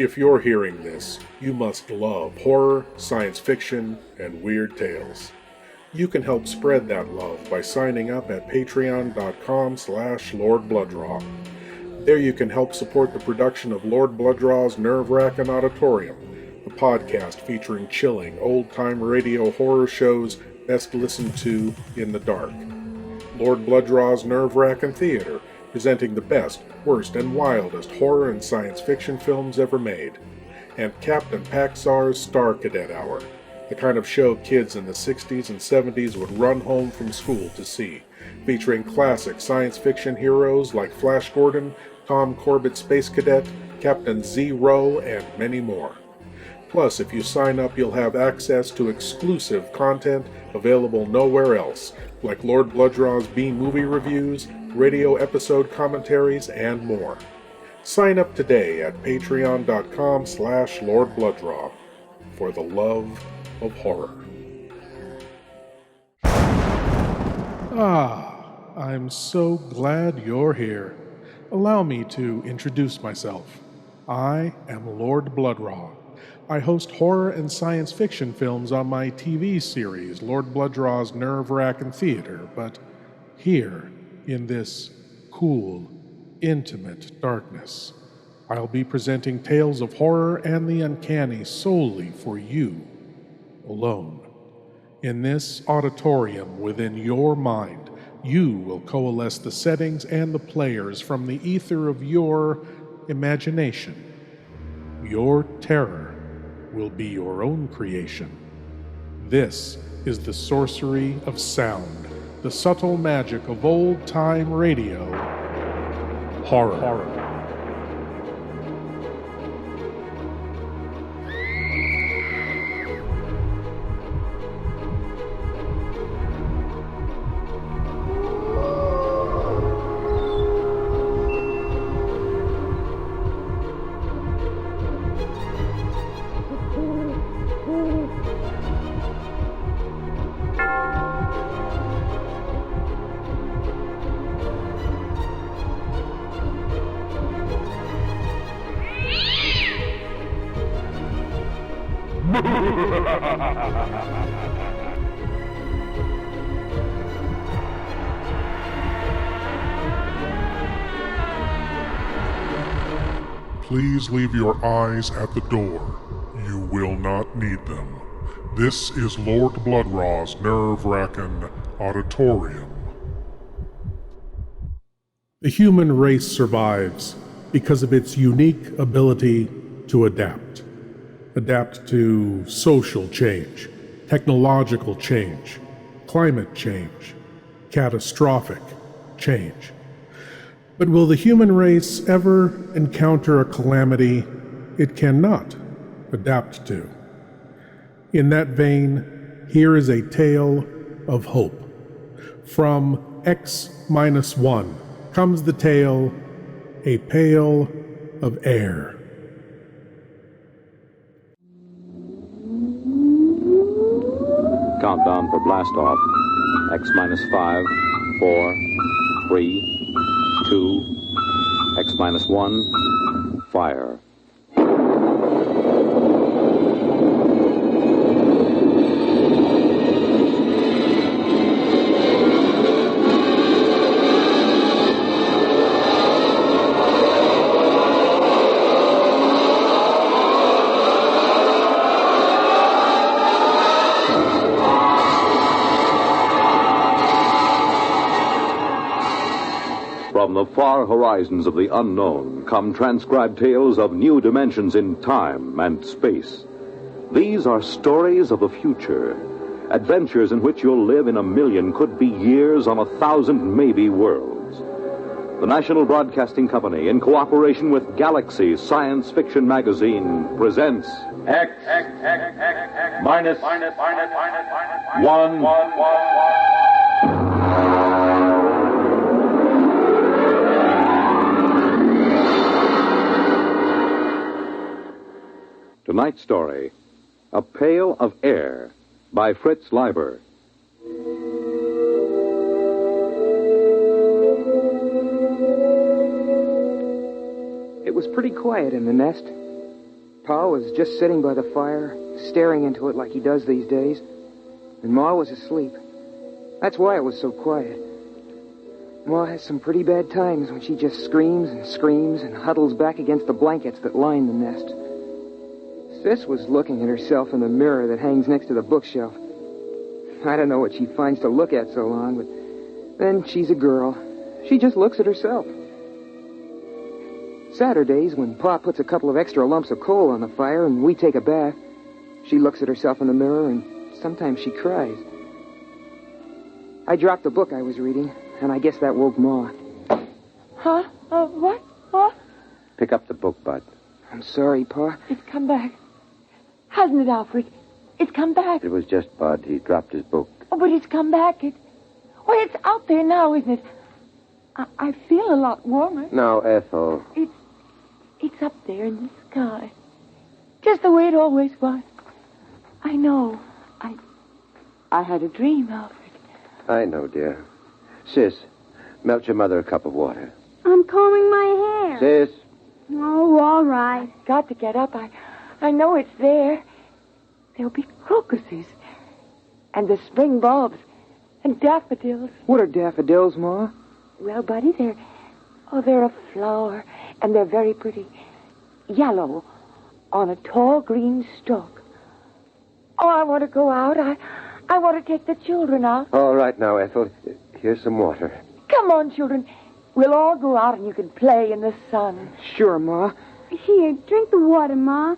If you're hearing this, you must love horror, science fiction, and weird tales. You can help spread that love by signing up at patreon.com/Lord Blood-Rah. There you can help support the production of Lord Blood-Rah's Wrackin Auditorium, a podcast featuring chilling, old-time radio horror shows best listened to in the dark. Lord Blood-Rah's Wrackin Theater, presenting the best, worst, and wildest horror and science fiction films ever made. And Captain Paxar's Star Cadet Hour, the kind of show kids in the 60s and 70s would run home from school to see, featuring classic science fiction heroes like Flash Gordon, Tom Corbett Space Cadet, Captain Zero, and many more. Plus, if you sign up, you'll have access to exclusive content available nowhere else, like Lord Blood-Rah's B-movie reviews, radio episode commentaries, and more. Sign up today at patreon.com/Lord Blood-Rah for the love of horror. I'm so glad you're here. Allow me to introduce myself. I am Lord Blood-Rah. I host horror and science fiction films on my TV series, Lord Blood-Rah's Wrackin Theater, but here, in this cool, intimate darkness, I'll be presenting tales of horror and the uncanny solely for you, alone. In this auditorium within your mind, you will coalesce the settings and the players from the ether of your imagination. Your terror will be your own creation. This is the sorcery of sound, the subtle magic of old-time radio, horror. Please leave your eyes at the door. You will not need them. This is Lord Blood-Rah's Wrackin Auditorium. The human race survives because of its unique ability to adapt. Adapt to social change, technological change, climate change, catastrophic change. But will the human race ever encounter a calamity it cannot adapt to? In that vein, here is a tale of hope. From X-1 comes the tale, A Pail of Air. Countdown for blast off. X-5, 4, 3, 2, X-1, fire. From the far horizons of the unknown come transcribed tales of new dimensions in time and space. These are stories of the future, adventures in which you'll live in a million, could be years, on 1,000 maybe worlds. The National Broadcasting Company, in cooperation with Galaxy Science Fiction Magazine, presents X minus 1. Tonight's story, A Pail of Air, by Fritz Leiber. It was pretty quiet in the nest. Pa was just sitting by the fire, staring into it like he does these days. And Ma was asleep. That's why it was so quiet. Ma has some pretty bad times when she just screams and screams and huddles back against the blankets that line the nest. Sis was looking at herself in the mirror that hangs next to the bookshelf. I don't know what she finds to look at so long, but then she's a girl. She just looks at herself. Saturdays, when Pa puts a couple of extra lumps of coal on the fire and we take a bath, she looks at herself in the mirror and sometimes she cries. I dropped the book I was reading, and I guess that woke Ma. Huh? What? What? Pick up the book, Bud. I'm sorry, Pa. It's come back. Hasn't it, Alfred? It's come back. It was just Bud. He dropped his book. Oh, but it's come back. Well, it's out there now, isn't it? I feel a lot warmer. Now, Ethel. It's up there in the sky. Just the way it always was. I know. I had a dream, Alfred. I know, dear. Sis, melt your mother a cup of water. I'm combing my hair. Sis. Oh, all right. Got to get up. I know it's there. There'll be crocuses. And the spring bulbs. And daffodils. What are daffodils, Ma? Well, Buddy, they're a flower. And they're very pretty. Yellow. On a tall green stalk. Oh, I want to go out. I want to take the children out. All right now, Ethel. Here's some water. Come on, children. We'll all go out and you can play in the sun. Sure, Ma. Here, drink the water, Ma.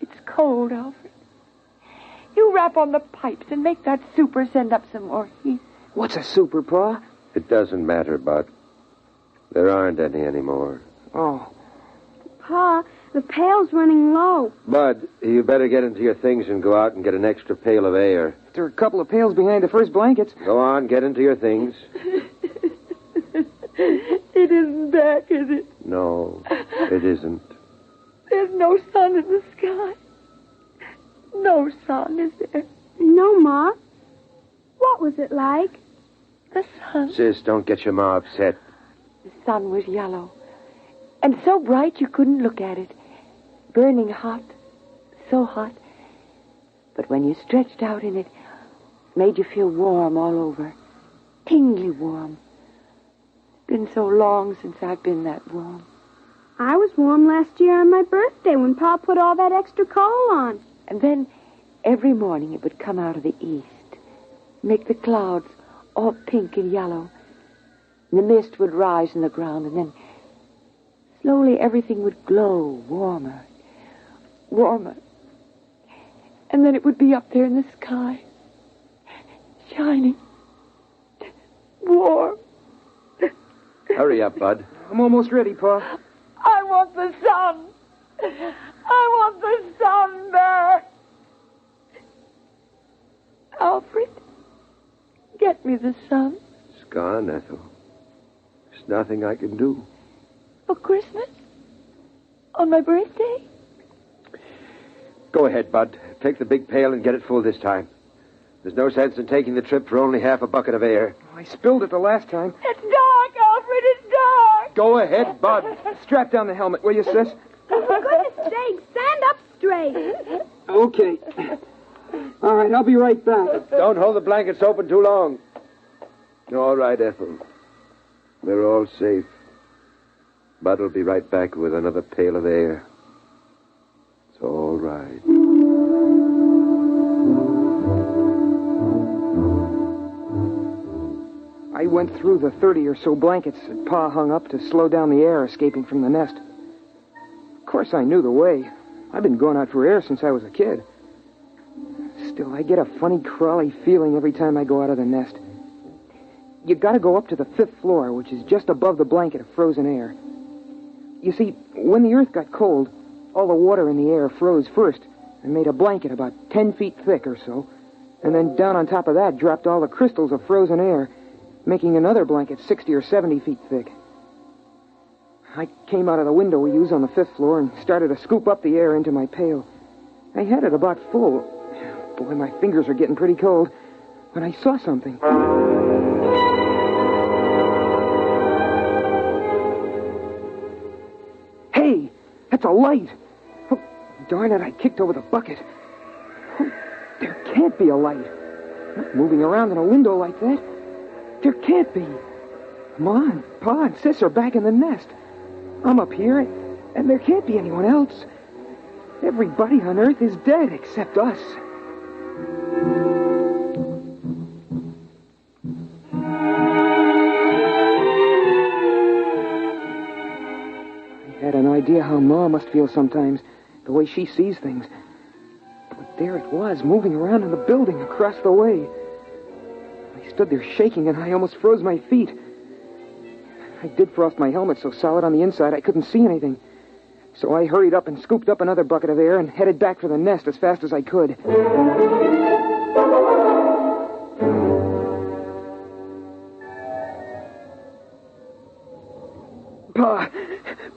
It's cold, Alfred. You rap on the pipes and make that super send up some more heat. What's a super, Pa? It doesn't matter, Bud. There aren't any anymore. Oh. Pa, the pail's running low. Bud, you better get into your things and go out and get an extra pail of air. There are a couple of pails behind the first blankets. Go on, get into your things. It isn't back, is it? No, it isn't. There's no sun in the sky. No sun, is there? No, Ma. What was it like? The sun. Sis, don't get your ma upset. The sun was yellow. And so bright you couldn't look at it. Burning hot. So hot. But when you stretched out in it, it made you feel warm all over. Tingly warm. It's been so long since I've been that warm. I was warm last year on my birthday when Pa put all that extra coal on. And then every morning it would come out of the east. Make the clouds all pink and yellow. And the mist would rise in the ground, and then slowly everything would glow warmer, warmer. And then it would be up there in the sky, shining, warm. Hurry up, Bud. I'm almost ready, Pa. I want the sun. I want the sun back. Alfred, get me the sun. It's gone, Ethel. There's nothing I can do. For Christmas? On my birthday? Go ahead, Bud. Take the big pail and get it full this time. There's no sense in taking the trip for only half a bucket of air. I spilled it the last time. It's dark, Alfred, it's dark. Go ahead, Bud. Strap down the helmet, will you, Sis? For goodness sake, stand up straight. Okay. All right, I'll be right back. Don't hold the blankets open too long. All right, Ethel. We're all safe. Bud will be right back with another pail of air. It's all right. I went through the 30 or so blankets that Pa hung up to slow down the air escaping from the nest. Of course, I knew the way. I've been going out for air since I was a kid. Still, I get a funny, crawly feeling every time I go out of the nest. You gotta go up to the 5th floor, which is just above the blanket of frozen air. You see, when the earth got cold, all the water in the air froze first and made a blanket about 10 feet thick or so. And then down on top of that dropped all the crystals of frozen air, making another blanket 60 or 70 feet thick. I came out of the window we use on the 5th floor and started to scoop up the air into my pail. I had it about full. Boy, my fingers are getting pretty cold when I saw something. Hey, that's a light. Darn it, I kicked over the bucket. Oh, there can't be a light. Not moving around in a window like that. There can't be. Ma and Pa and Sis are back in the nest. I'm up here, and there can't be anyone else. Everybody on Earth is dead except us. I had an idea how Ma must feel sometimes, the way she sees things. But there it was, moving around in the building across the way. I stood there shaking, and I almost froze my feet. I did frost my helmet so solid on the inside I couldn't see anything. So I hurried up and scooped up another bucket of air and headed back for the nest as fast as I could. Pa,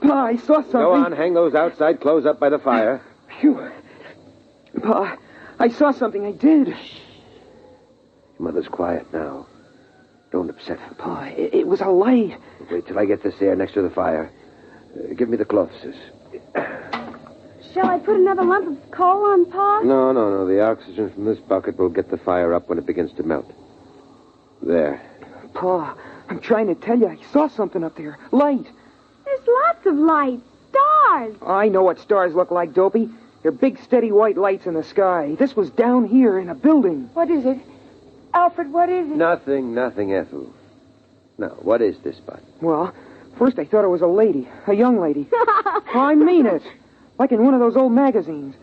I saw something. Go on, hang those outside clothes up by the fire. Phew. Pa, I saw something, I did. Your mother's quiet now. Don't upset her. Pa, it was a light. Wait till I get this air next to the fire. Give me the cloth, Sis. Shall I put another lump of coal on, Pa? No. The oxygen from this bucket will get the fire up when it begins to melt. There. Pa, I'm trying to tell you, I saw something up there. Light. There's lots of lights. Stars. I know what stars look like, Dopey. They're big, steady white lights in the sky. This was down here in a building. What is it? Alfred, what is it? Nothing, Ethel. Now, what is this, Bud? Well, first I thought it was a lady. A young lady. I mean it. Like in one of those old magazines.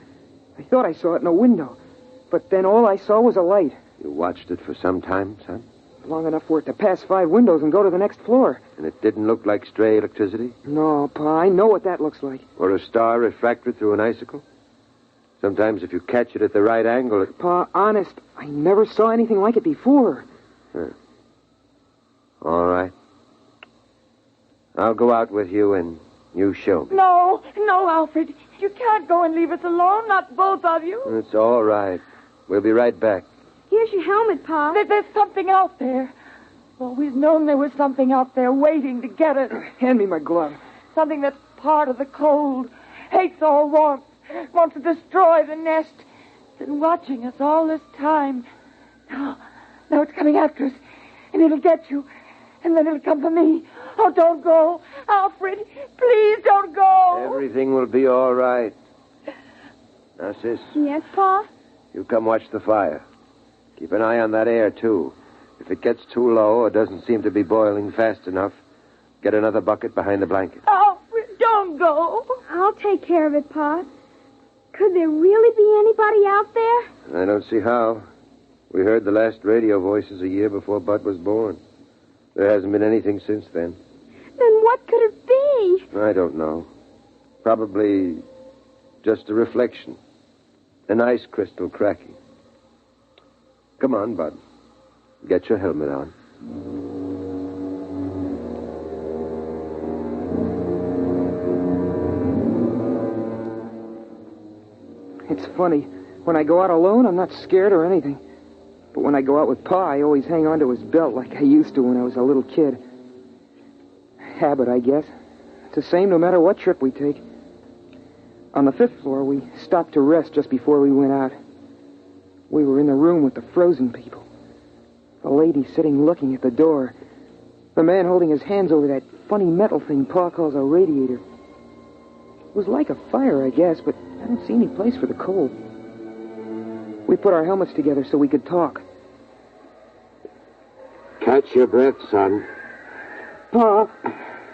I thought I saw it in a window. But then all I saw was a light. You watched it for some time, son? Long enough for it to pass 5 windows and go to the next floor. And it didn't look like stray electricity? No, Pa, I know what that looks like. Or a star refracted through an icicle? Sometimes if you catch it at the right angle, it... Pa, honest, I never saw anything like it before. Huh. All right. I'll go out with you and you show me. No, Alfred. You can't go and leave us alone, not both of you. It's all right. We'll be right back. Here's your helmet, Pa. There's something out there. Always known there was something out there waiting to get us. Hand me my glove. Something that's part of the cold, hates all warmth, wants to destroy the nest. Been watching us all this time. Now it's coming after us, and it'll get you, and then it'll come for me. Oh, don't go. Alfred, please don't go. Everything will be all right. Now, Sis. Yes, Pa? You come watch the fire. Keep an eye on that air, too. If it gets too low or doesn't seem to be boiling fast enough, get another bucket behind the blanket. Alfred, don't go. I'll take care of it, Pa. Could there really be anybody out there? I don't see how. We heard the last radio voices a year before Bud was born. There hasn't been anything since then. Then what could it be? I don't know. Probably just a reflection. An ice crystal cracking. Come on, Bud. Get your helmet on. It's funny. When I go out alone, I'm not scared or anything. But when I go out with Pa, I always hang on to his belt like I used to when I was a little kid. Habit, I guess. It's the same no matter what trip we take. On the 5th floor, we stopped to rest just before we went out. We were in the room with the frozen people. The lady sitting looking at the door. The man holding his hands over that funny metal thing Pa calls a radiator. It was like a fire, I guess, but I don't see any place for the coal. We put our helmets together so we could talk. Catch your breath, son. Pa,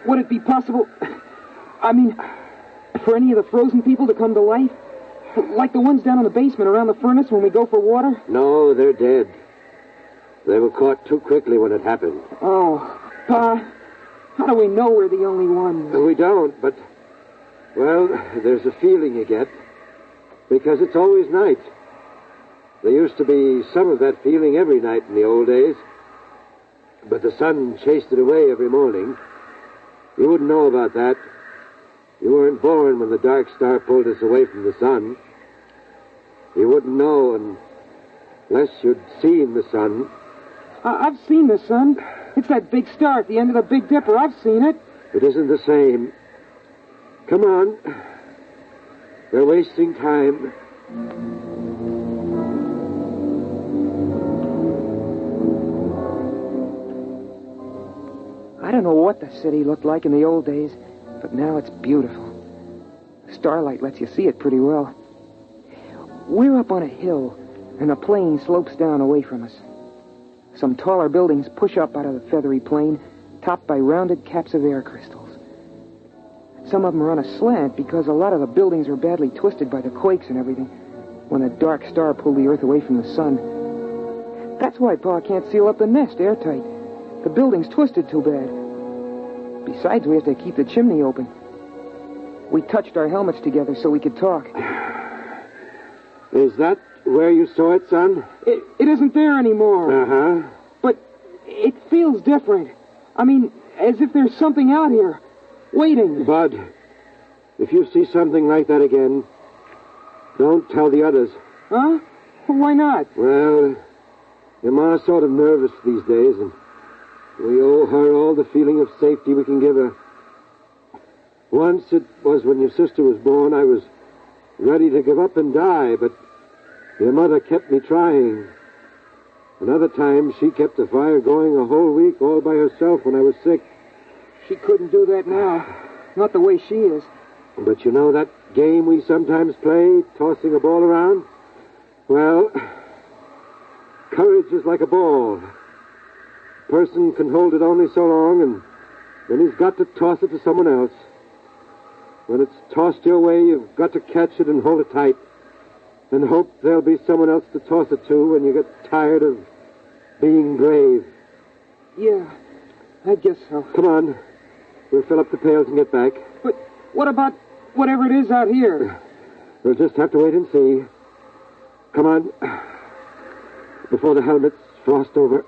would it be possible... for any of the frozen people to come to life? Like the ones down in the basement around the furnace when we go for water? No, they're dead. They were caught too quickly when it happened. Oh, Pa, how do we know we're the only ones? We don't, but... Well, there's a feeling you get. Because it's always night. There used to be some of that feeling every night in the old days. But the sun chased it away every morning. You wouldn't know about that. You weren't born when the dark star pulled us away from the sun. You wouldn't know unless you'd seen the sun. I've seen the sun. It's that big star at the end of the Big Dipper. I've seen it. It isn't the same. Come on. We're wasting time. I don't know what the city looked like in the old days, but now it's beautiful. Starlight lets you see it pretty well. We're up on a hill, and the plain slopes down away from us. Some taller buildings push up out of the feathery plain, topped by rounded caps of air crystals. Some of them are on a slant because a lot of the buildings are badly twisted by the quakes and everything, when a dark star pulled the Earth away from the sun. That's why Pa can't seal up the nest airtight. The building's twisted too bad. Besides, we have to keep the chimney open. We touched our helmets together so we could talk. Is that where you saw it, son? It isn't there anymore. Uh-huh. But it feels different. I mean, as if there's something out here, waiting. Bud, if you see something like that again, don't tell the others. Huh? Why not? Well, your ma's sort of nervous these days, and we owe her all the feeling of safety we can give her. Once it was when your sister was born, I was ready to give up and die, but your mother kept me trying. Another time, she kept the fire going a whole week all by herself when I was sick. She couldn't do that now. Not the way she is. But you know that game we sometimes play, tossing a ball around? Well, courage is like a ball. A person can hold it only so long, and then he's got to toss it to someone else. When it's tossed your way, you've got to catch it and hold it tight, and hope there'll be someone else to toss it to when you get tired of being brave. Yeah, I guess so. Come on. We'll fill up the pails and get back. But what about whatever it is out here? We'll just have to wait and see. Come on. Before the helmets frost over.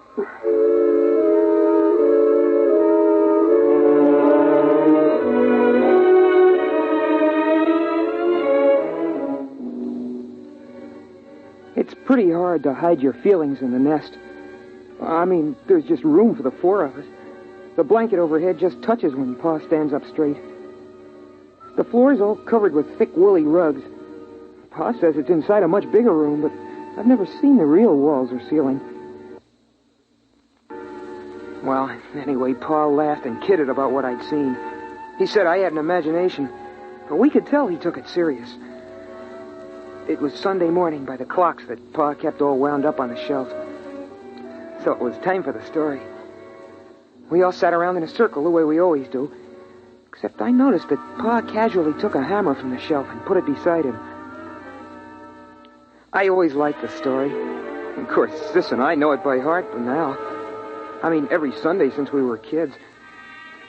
It's pretty hard to hide your feelings in the nest. I mean, there's just room for the four of us. The blanket overhead just touches when Pa stands up straight. The floor's all covered with thick, woolly rugs. Pa says it's inside a much bigger room, but I've never seen the real walls or ceiling. Well, anyway, Pa laughed and kidded about what I'd seen. He said I had an imagination, but we could tell he took it serious. It was Sunday morning by the clocks that Pa kept all wound up on the shelf. So it was time for the story. We all sat around in a circle the way we always do, except I noticed that Pa casually took a hammer from the shelf and put it beside him. I always liked the story. Of course, Sis and I know it by heart by now. I mean, every Sunday since we were kids.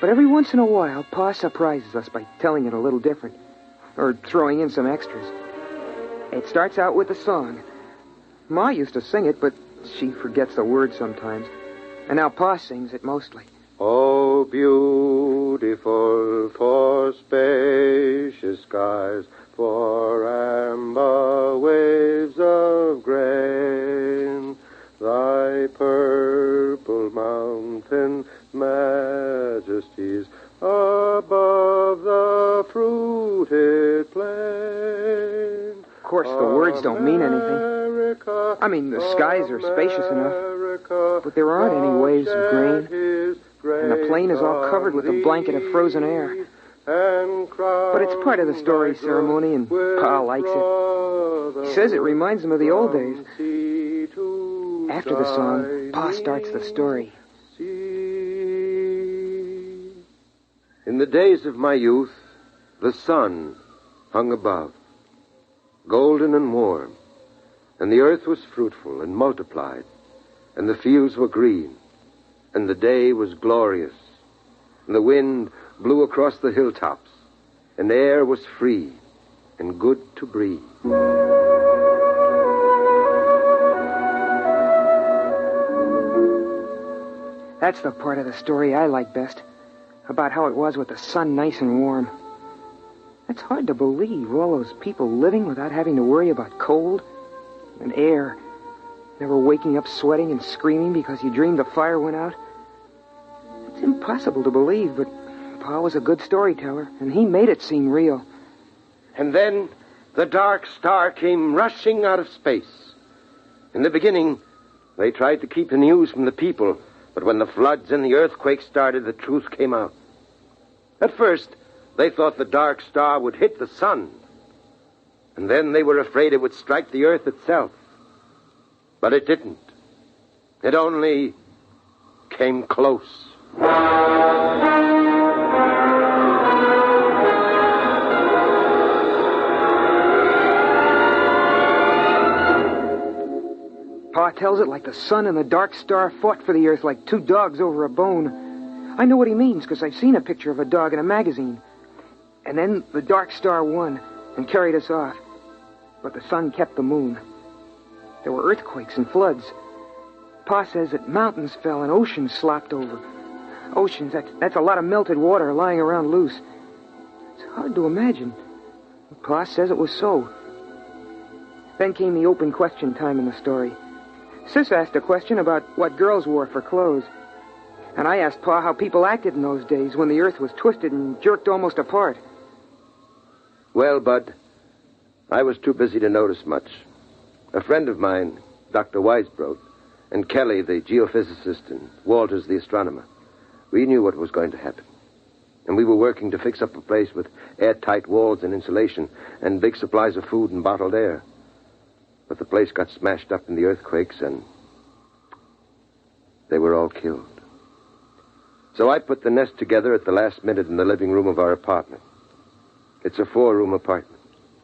But every once in a while, Pa surprises us by telling it a little different, or throwing in some extras. It starts out with a song. Ma used to sing it, but she forgets the words sometimes. And now Pa sings it mostly. Oh, beautiful for spacious skies, for amber waves of grain, thy purple mountain majesties above the fruited plain. Of course, the words don't mean anything. I mean, the skies are spacious enough, but there aren't any waves of grain, and the plain is all covered with a blanket of frozen air. But it's part of the story ceremony, and Pa likes it. He says it reminds him of the old days. After the song, Pa starts the story. In the days of my youth, the sun hung above, golden and warm, and the earth was fruitful and multiplied, and the fields were green, and the day was glorious, and the wind blew across the hilltops, and the air was free and good to breathe. That's the part of the story I like best, about how it was with the sun nice and warm. It's hard to believe, all those people living without having to worry about cold and air, never waking up sweating and screaming because you dreamed the fire went out. It's impossible to believe, but Pa was a good storyteller, and he made it seem real. And then the dark star came rushing out of space. In the beginning, they tried to keep the news from the people, but when the floods and the earthquake started, the truth came out. At first, they thought the dark star would hit the sun, and then they were afraid it would strike the earth itself. But it didn't. It only came close. Pa tells it like the sun and the dark star fought for the earth like two dogs over a bone. I know what he means because I've seen a picture of a dog in a magazine. And then the dark star won and carried us off. But the sun kept the moon. There were earthquakes and floods. Pa says that mountains fell and oceans slopped over. Oceans, that's a lot of melted water lying around loose. It's hard to imagine. Pa says it was so. Then came the open question time in the story. Sis asked a question about what girls wore for clothes. And I asked Pa how people acted in those days when the earth was twisted and jerked almost apart. Well, Bud, I was too busy to notice much. A friend of mine, Dr. Weisbrot, and Kelly, the geophysicist, and Walters, the astronomer, we knew what was going to happen. And we were working to fix up a place with airtight walls and insulation and big supplies of food and bottled air. But the place got smashed up in the earthquakes, and they were all killed. So I put the nest together at the last minute in the living room of our apartment. It's a 4-room apartment.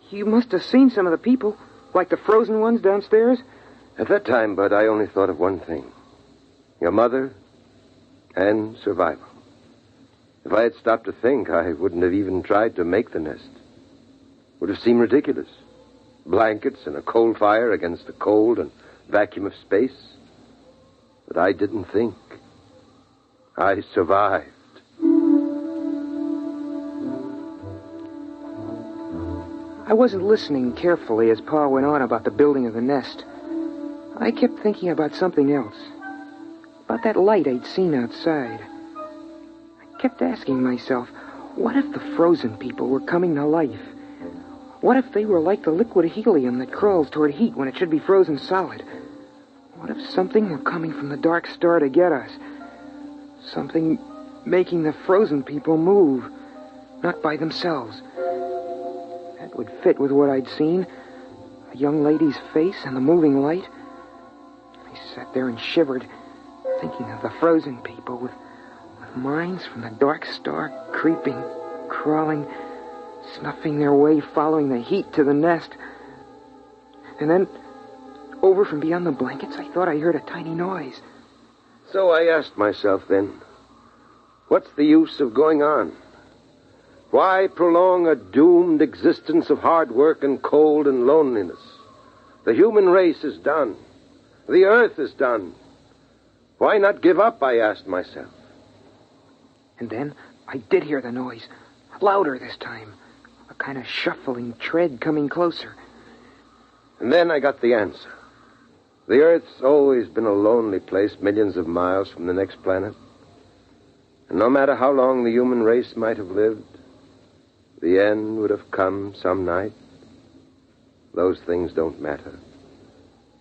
You must have seen some of the people, like the frozen ones downstairs. At that time, Bud, I only thought of one thing. Your mother and survival. If I had stopped to think, I wouldn't have even tried to make the nest. Would have seemed ridiculous. Blankets and a coal fire against the cold and vacuum of space. But I didn't think. I survived. I wasn't listening carefully as Pa went on about the building of the nest. I kept thinking about something else. About that light I'd seen outside. I kept asking myself, what if the frozen people were coming to life? What if they were like the liquid helium that crawls toward heat when it should be frozen solid? What if something were coming from the dark star to get us? Something making the frozen people move, not by themselves. That would fit with what I'd seen. A young lady's face and the moving light. I sat there and shivered, thinking of the frozen people with minds from the dark star creeping, crawling, snuffing their way, following the heat to the nest. And then, over from beyond the blankets, I thought I heard a tiny noise. So I asked myself then, what's the use of going on? Why prolong a doomed existence of hard work and cold and loneliness? The human race is done. The earth is done. Why not give up, I asked myself. And then I did hear the noise, louder this time. A kind of shuffling tread coming closer. And then I got the answer. The Earth's always been a lonely place millions of miles from the next planet. And no matter how long the human race might have lived, the end would have come some night. Those things don't matter.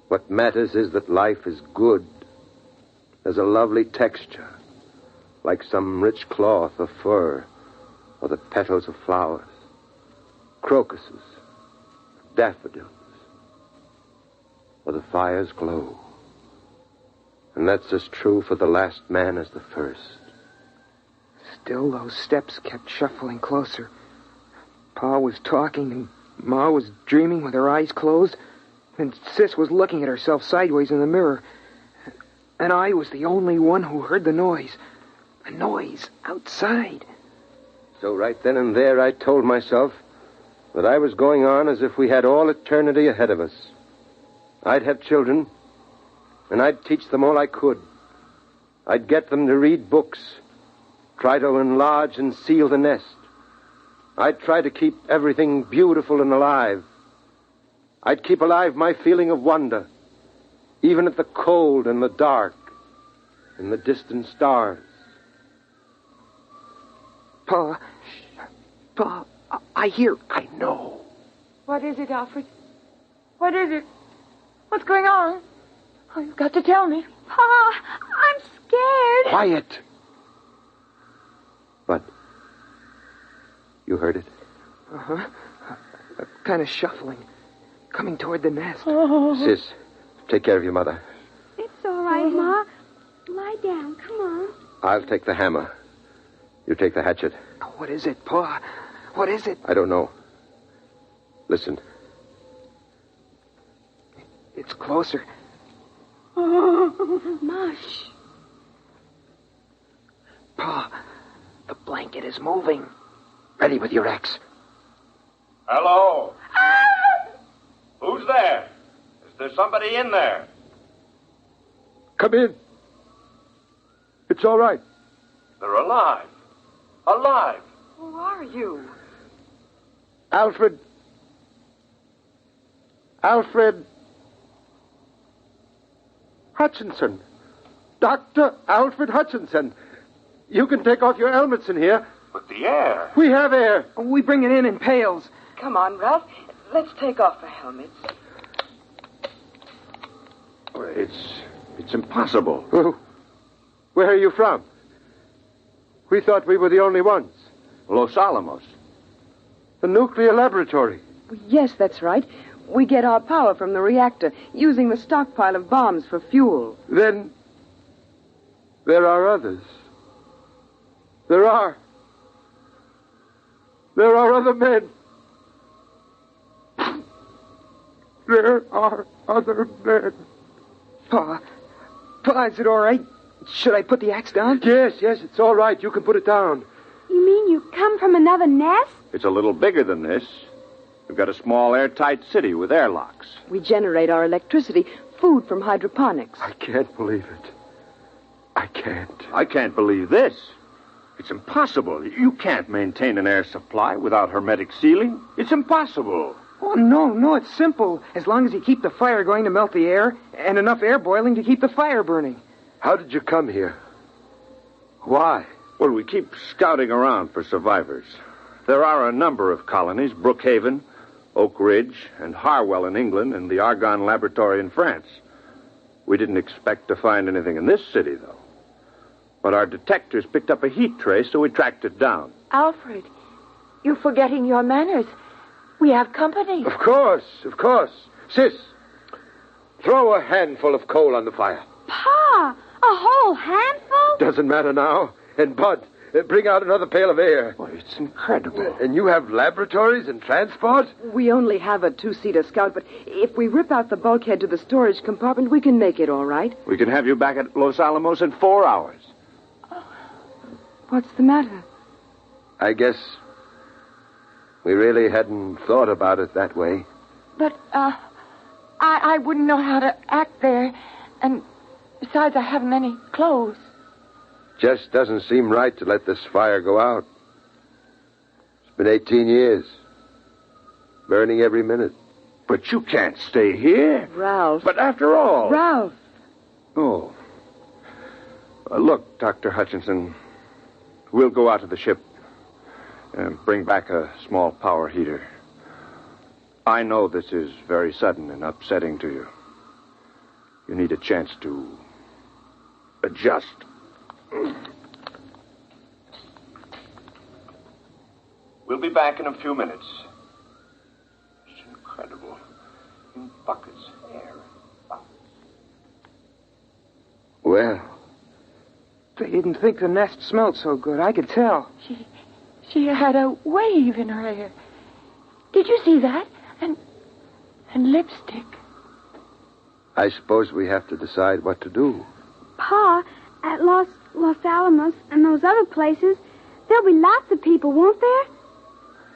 What matters is that life is good. There's a lovely texture, like some rich cloth of fur or the petals of flowers, crocuses, daffodils, or the fire's glow. And that's as true for the last man as the first. Still, those steps kept shuffling closer. Pa was talking, and Ma was dreaming with her eyes closed, and Sis was looking at herself sideways in the mirror. And I was the only one who heard the noise. A noise outside. So right then and there, I told myself that I was going on as if we had all eternity ahead of us. I'd have children, and I'd teach them all I could. I'd get them to read books, try to enlarge and seal the nest. I'd try to keep everything beautiful and alive. I'd keep alive my feeling of wonder, even at the cold and the dark and the distant stars. Pa, I hear... I know. What is it, Alfred? What is it? What's going on? Oh, you've got to tell me. Pa, I'm scared. Quiet. What? You heard it? Uh-huh. Kind of shuffling. Coming toward the nest. Sis, take care of your mother. It's all right, Ma. Lie down. Come on. I'll take the hammer. You take the hatchet. What is it, Pa? What is it? I don't know. Listen. It's closer. Mush. Pa, the blanket is moving. Ready with your axe. Hello? Who's there? Is there somebody in there? Come in. It's all right. They're alive. Alive. Who are you? Alfred Hutchinson. Dr. Alfred Hutchinson. You can take off your helmets in here. But the air. We have air. We bring it in pails. Come on, Ralph. Let's take off the helmets. It's impossible. Oh, where are you from? We thought we were the only ones. Los Alamos. The nuclear laboratory. Yes, that's right. We get our power from the reactor, using the stockpile of bombs for fuel. Then there are others. There are other men. There are other men. Pa, is it all right? Should I put the axe down? Yes, it's all right. You can put it down. You mean you come from another nest? It's a little bigger than this. We've got a small airtight city with airlocks. We generate our electricity, food from hydroponics. I can't believe it. I can't. I can't believe this. It's impossible. You can't maintain an air supply without hermetic sealing. It's impossible. Oh, no, it's simple. As long as you keep the fire going to melt the air, and enough air boiling to keep the fire burning. How did you come here? Why? Well, we keep scouting around for survivors. There are a number of colonies, Brookhaven, Oak Ridge, and Harwell in England, and the Argonne Laboratory in France. We didn't expect to find anything in this city, though. But our detectors picked up a heat trace, so we tracked it down. Alfred, you're forgetting your manners. We have company. Of course. Sis, throw a handful of coal on the fire. Pa, a whole handful? Doesn't matter now. And Bud, bring out another pail of air. Well, it's incredible. And you have laboratories and transport? We only have a two-seater Scout, but if we rip out the bulkhead to the storage compartment, we can make it all right. We can have you back at Los Alamos in 4 hours. What's the matter? I guess we really hadn't thought about it that way. But, I wouldn't know how to act there. And besides, I haven't any clothes. Just doesn't seem right to let this fire go out. It's been 18 years. Burning every minute. But you can't stay here. Ralph. But after all... Ralph. Oh. Look, Dr. Hutchinson, we'll go out to the ship and bring back a small power heater. I know this is very sudden and upsetting to you. You need a chance to adjust. We'll be back in a few minutes. It's incredible. In buckets, air. Well, They didn't think the nest smelled so good. I could tell. She had a wave in her hair. Did you see that? And lipstick. I suppose we have to decide what to do. Pa, at Los Alamos and those other places, there'll be lots of people, won't there?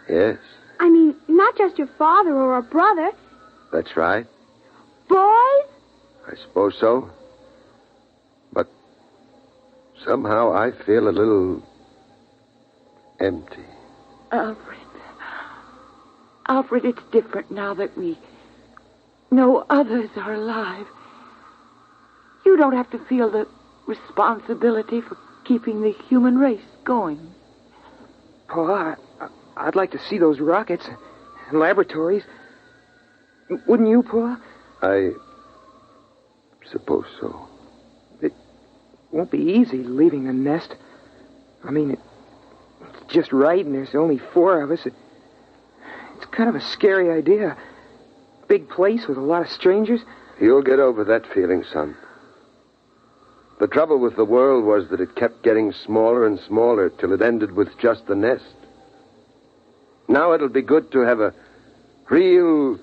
Yes, I mean, not just your father or a brother. that's right. Boys? I suppose so. But somehow I feel a little empty. Alfred, it's different now that we know others are alive. You don't have to feel the responsibility for keeping the human race going. Pa, I'd like to see those rockets and laboratories. Wouldn't you, Pa? I suppose so. It won't be easy leaving the nest. I mean, it's just right, and there's only 4 of us. It's kind of a scary idea. Big place with a lot of strangers. You'll get over that feeling, son. The trouble with the world was that it kept getting smaller and smaller till it ended with just the nest. Now it'll be good to have a real,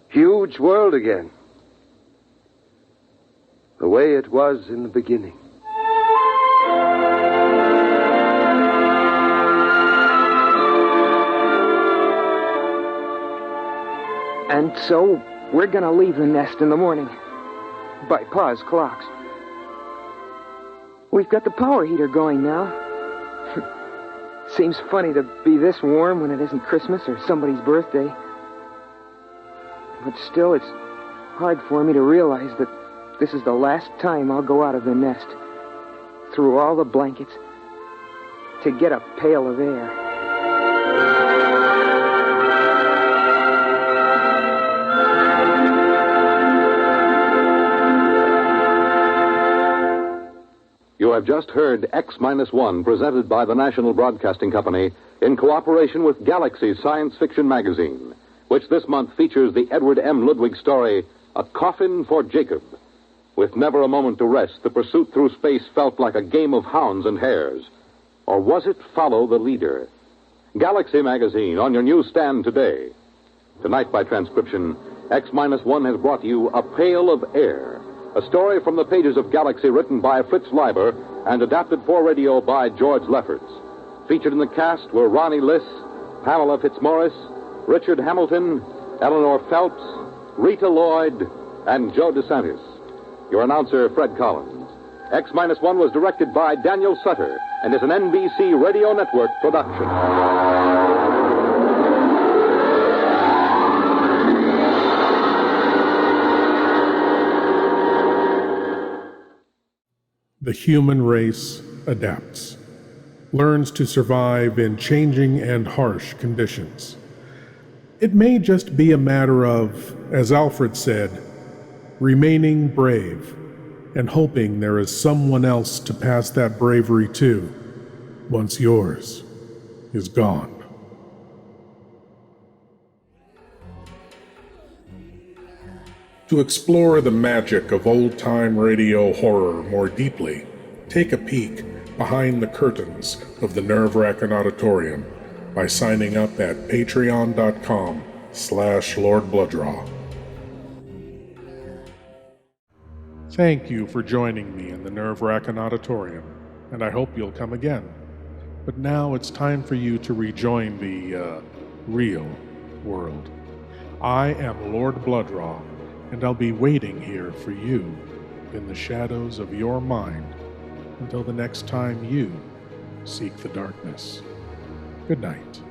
huge world again. The way it was in the beginning. And so, we're gonna leave the nest in the morning. By Pa's clocks. We've got the power heater going now. Seems funny to be this warm when it isn't Christmas or somebody's birthday. But still, it's hard for me to realize that this is the last time I'll go out of the nest, through all the blankets, to get a pail of air. You have just heard X-1, presented by the National Broadcasting Company in cooperation with Galaxy's science fiction magazine, which this month features the Edward M. Ludwig story, A Coffin for Jacob. With never a moment to rest, the pursuit through space felt like a game of hounds and hares. Or was it Follow the Leader? Galaxy magazine on your newsstand today. Tonight, by transcription, X-1 has brought you A Pail of Air, a story from the pages of Galaxy written by Fritz Leiber and adapted for radio by George Lefferts. Featured in the cast were Ronnie Liss, Pamela Fitzmaurice, Richard Hamilton, Eleanor Phelps, Rita Lloyd, and Joe DeSantis. Your announcer, Fred Collins. X-1 was directed by Daniel Sutter and is an NBC Radio Network production. The human race adapts, learns to survive in changing and harsh conditions. It may just be a matter of, as Alfred said, remaining brave and hoping there is someone else to pass that bravery to once yours is gone. To explore the magic of old-time radio horror more deeply, take a peek behind the curtains of the Nerve-Wrackin Auditorium by signing up at patreon.com/Lord Blood-Rah. Thank you for joining me in the Nerve-Wrackin Auditorium, and I hope you'll come again. But now it's time for you to rejoin the, real world. I am Lord Blood-Rah, and I'll be waiting here for you in the shadows of your mind until the next time you seek the darkness. Good night.